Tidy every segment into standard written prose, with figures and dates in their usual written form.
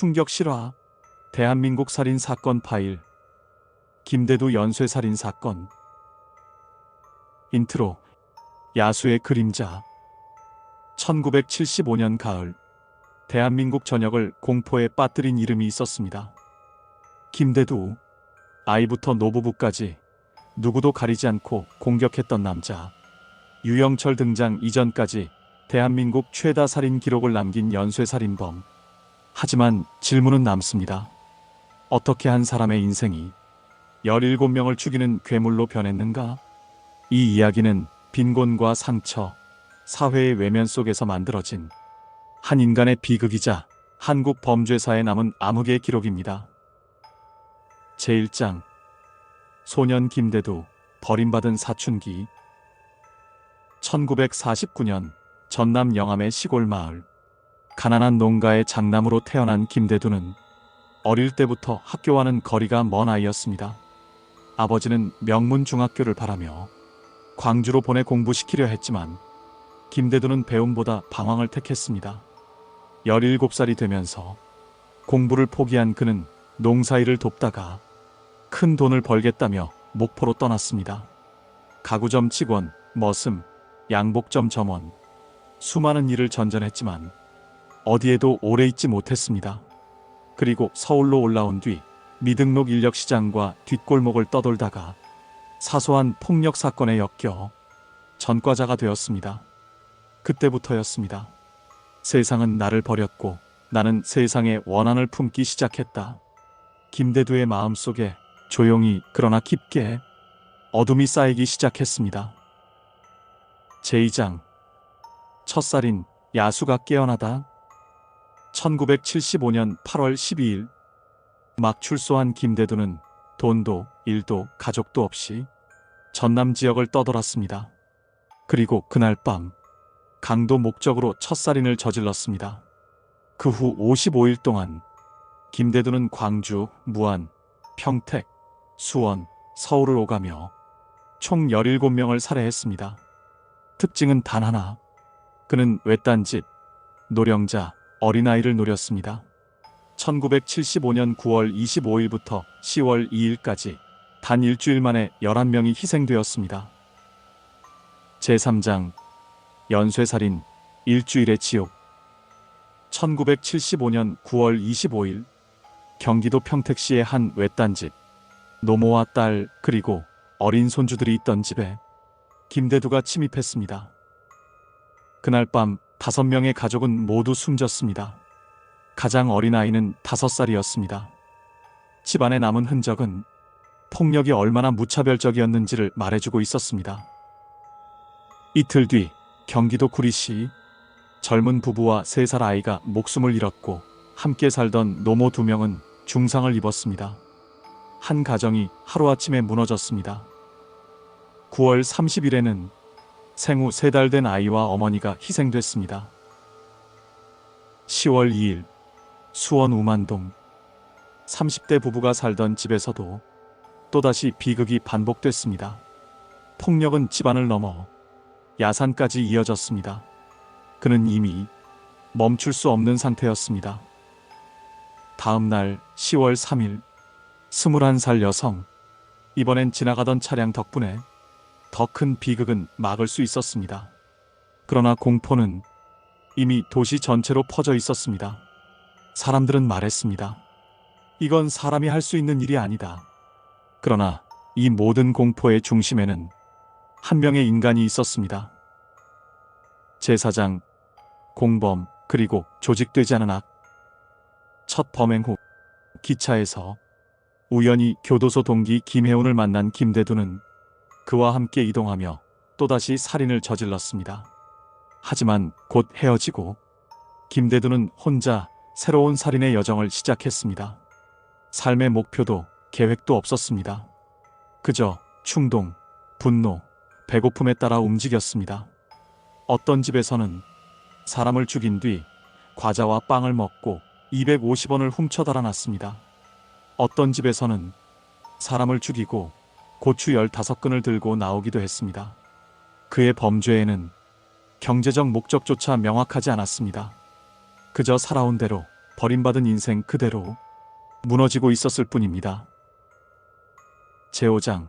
충격 실화. 대한민국 살인 사건 파일. 김대두 연쇄 살인 사건. 인트로. 야수의 그림자. 1975년 가을, 대한민국 전역을 공포에 빠뜨린 이름이 있었습니다. 김대두. 아이부터 노부부까지 누구도 가리지 않고 공격했던 남자. 유영철 등장 이전까지 대한민국 최다 살인 기록을 남긴 연쇄살인범. 하지만 질문은 남습니다. 어떻게 한 사람의 인생이 17명을 죽이는 괴물로 변했는가? 이 이야기는 빈곤과 상처, 사회의 외면 속에서 만들어진 한 인간의 비극이자 한국 범죄사에 남은 암흑의 기록입니다. 제1장. 소년 김대두, 버림받은 사춘기. 1949년 전남 영암의 시골 마을. 가난한 농가의 장남으로 태어난 김대두는 어릴 때부터 학교와는 거리가 먼 아이였습니다. 아버지는 명문 중학교를 바라며 광주로 보내 공부시키려 했지만 김대두는 배움보다 방황을 택했습니다. 17살이 되면서 공부를 포기한 그는 농사일을 돕다가 큰 돈을 벌겠다며 목포로 떠났습니다. 가구점 직원, 머슴, 양복점 점원, 수많은 일을 전전했지만 어디에도 오래 있지 못했습니다. 그리고 서울로 올라온 뒤 미등록 인력시장과 뒷골목을 떠돌다가 사소한 폭력 사건에 엮여 전과자가 되었습니다. 그때부터였습니다. 세상은 나를 버렸고 나는 세상에 원한을 품기 시작했다. 김대두의 마음속에 조용히 그러나 깊게 어둠이 쌓이기 시작했습니다. 제2장. 첫살인 야수가 깨어나다. 1975년 8월 12일 막 출소한 김대두는 돈도 일도 가족도 없이 전남 지역을 떠돌았습니다. 그리고 그날 밤 강도 목적으로 첫살인을 저질렀습니다. 그 후 55일 동안 김대두는 광주, 무안, 평택, 수원, 서울을 오가며 총 17명을 살해했습니다. 특징은 단 하나. 그는 외딴 집, 노령자, 어린아이를 노렸습니다. 1975년 9월 25일부터 10월 2일까지 단 일주일 만에 11명이 희생되었습니다. 제3장. 연쇄살인, 일주일의 지옥. 1975년 9월 25일 경기도 평택시의 한 외딴 집, 노모와 딸 그리고 어린 손주들이 있던 집에 김대두가 침입했습니다. 그날 밤 5명의 가족은 모두 숨졌습니다. 가장 어린 아이는 5살이었습니다. 집안에 남은 흔적은 폭력이 얼마나 무차별적이었는지를 말해주고 있었습니다. 이틀 뒤 경기도 구리시 젊은 부부와 3살 아이가 목숨을 잃었고 함께 살던 노모 2명은 중상을 입었습니다. 한 가정이 하루아침에 무너졌습니다. 9월 30일에는 생후 3달 된 아이와 어머니가 희생됐습니다. 10월 2일 수원 우만동 30대 부부가 살던 집에서도 또다시 비극이 반복됐습니다. 폭력은 집안을 넘어 야산까지 이어졌습니다. 그는 이미 멈출 수 없는 상태였습니다. 다음 날 10월 3일 21살 여성. 이번엔 지나가던 차량 덕분에 더 큰 비극은 막을 수 있었습니다. 그러나 공포는 이미 도시 전체로 퍼져 있었습니다. 사람들은 말했습니다. 이건 사람이 할 수 있는 일이 아니다. 그러나 이 모든 공포의 중심에는 한 명의 인간이 있었습니다. 제4장. 공범 그리고 조직되지 않은 악. 첫 범행 후 기차에서 우연히 교도소 동기 김혜훈을 만난 김대두는 그와 함께 이동하며 또다시 살인을 저질렀습니다. 하지만 곧 헤어지고 김대두는 혼자 새로운 살인의 여정을 시작했습니다. 삶의 목표도 계획도 없었습니다. 그저 충동, 분노, 배고픔에 따라 움직였습니다. 어떤 집에서는 사람을 죽인 뒤 과자와 빵을 먹고 250원을 훔쳐 달아났습니다. 어떤 집에서는 사람을 죽이고 고추 15근을 들고 나오기도 했습니다. 그의 범죄에는 경제적 목적조차 명확하지 않았습니다. 그저 살아온 대로 버림받은 인생 그대로 무너지고 있었을 뿐입니다. 제5장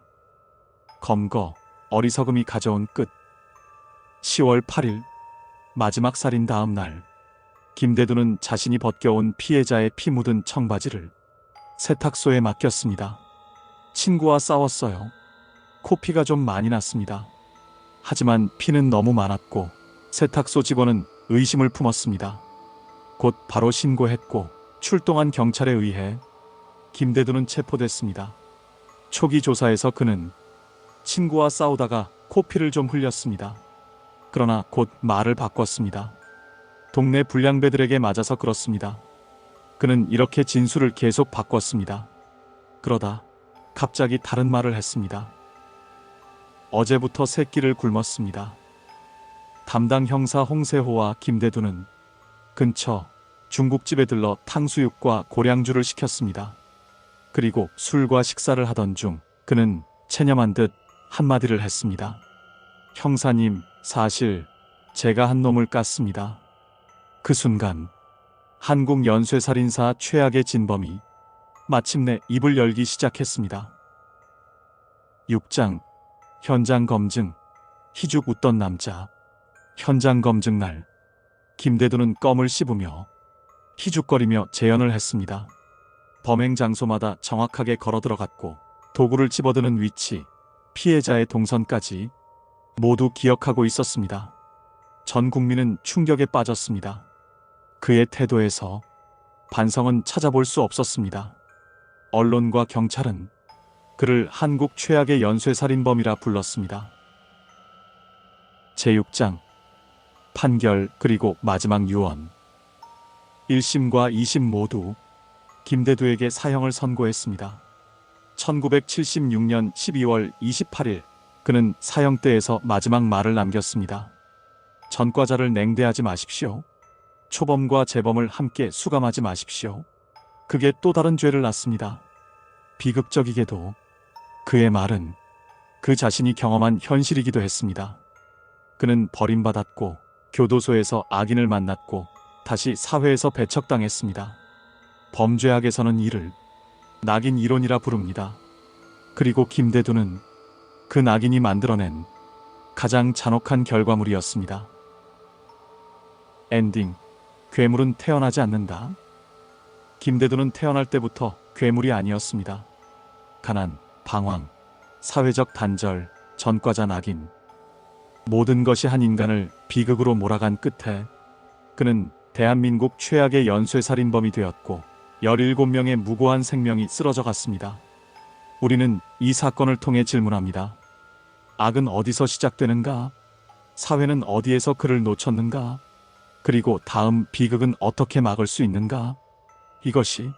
검거 어리석음이 가져온 끝. 10월 8일 마지막 살인 다음 날, 김대두는 자신이 벗겨온 피해자의 피 묻은 청바지를 세탁소에 맡겼습니다. 친구와 싸웠어요. 코피가 좀 많이 났습니다. 하지만 피는 너무 많았고 세탁소 직원은 의심을 품었습니다. 곧 바로 신고했고 출동한 경찰에 의해 김대두는 체포됐습니다. 초기 조사에서 그는 친구와 싸우다가 코피를 좀 흘렸습니다. 그러나 곧 말을 바꿨습니다. 동네 불량배들에게 맞아서 그렇습니다. 그는 이렇게 진술을 계속 바꿨습니다. 그러다 갑자기 다른 말을 했습니다. 어제부터 새끼를 굶었습니다. 담당 형사 홍세호와 김대두는 근처 중국집에 들러 탕수육과 고량주를 시켰습니다. 그리고 술과 식사를 하던 중 그는 체념한 듯 한마디를 했습니다. 형사님, 사실 제가 한 놈을 깠습니다. 그 순간 한국 연쇄살인사 최악의 진범이 마침내 입을 열기 시작했습니다. 6장 현장 검증. 희죽 웃던 남자. 현장 검증 날, 김대두는 껌을 씹으며 희죽거리며 재연을 했습니다. 범행 장소마다 정확하게 걸어 들어갔고 도구를 집어드는 위치, 피해자의 동선까지 모두 기억하고 있었습니다. 전 국민은 충격에 빠졌습니다. 그의 태도에서 반성은 찾아볼 수 없었습니다. 언론과 경찰은 그를 한국 최악의 연쇄살인범이라 불렀습니다. 제6장 판결 그리고 마지막 유언. 1심과 2심 모두 김대두에게 사형을 선고했습니다. 1976년 12월 28일 그는 사형대에서 마지막 말을 남겼습니다. 전과자를 냉대하지 마십시오. 초범과 재범을 함께 수감하지 마십시오. 그게 또 다른 죄를 낳습니다. 비극적이게도 그의 말은 그 자신이 경험한 현실이기도 했습니다. 그는 버림받았고 교도소에서 악인을 만났고 다시 사회에서 배척당했습니다. 범죄학에서는 이를 낙인 이론이라 부릅니다. 그리고 김대두는 그 낙인이 만들어낸 가장 잔혹한 결과물이었습니다. 엔딩. 괴물은 태어나지 않는다. 김대두는 태어날 때부터 괴물이 아니었습니다. 가난, 방황, 사회적 단절, 전과자 낙인, 모든 것이 한 인간을 비극으로 몰아간 끝에 그는 대한민국 최악의 연쇄살인범이 되었고 17명의 무고한 생명이 쓰러져 갔습니다. 우리는 이 사건을 통해 질문합니다. 악은 어디서 시작되는가? 사회는 어디에서 그를 놓쳤는가? 그리고 다음 비극은 어떻게 막을 수 있는가? 이것이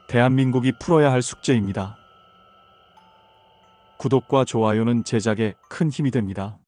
대한민국이 풀어야 할 숙제입니다. 구독과 좋아요는 제작에 큰 힘이 됩니다.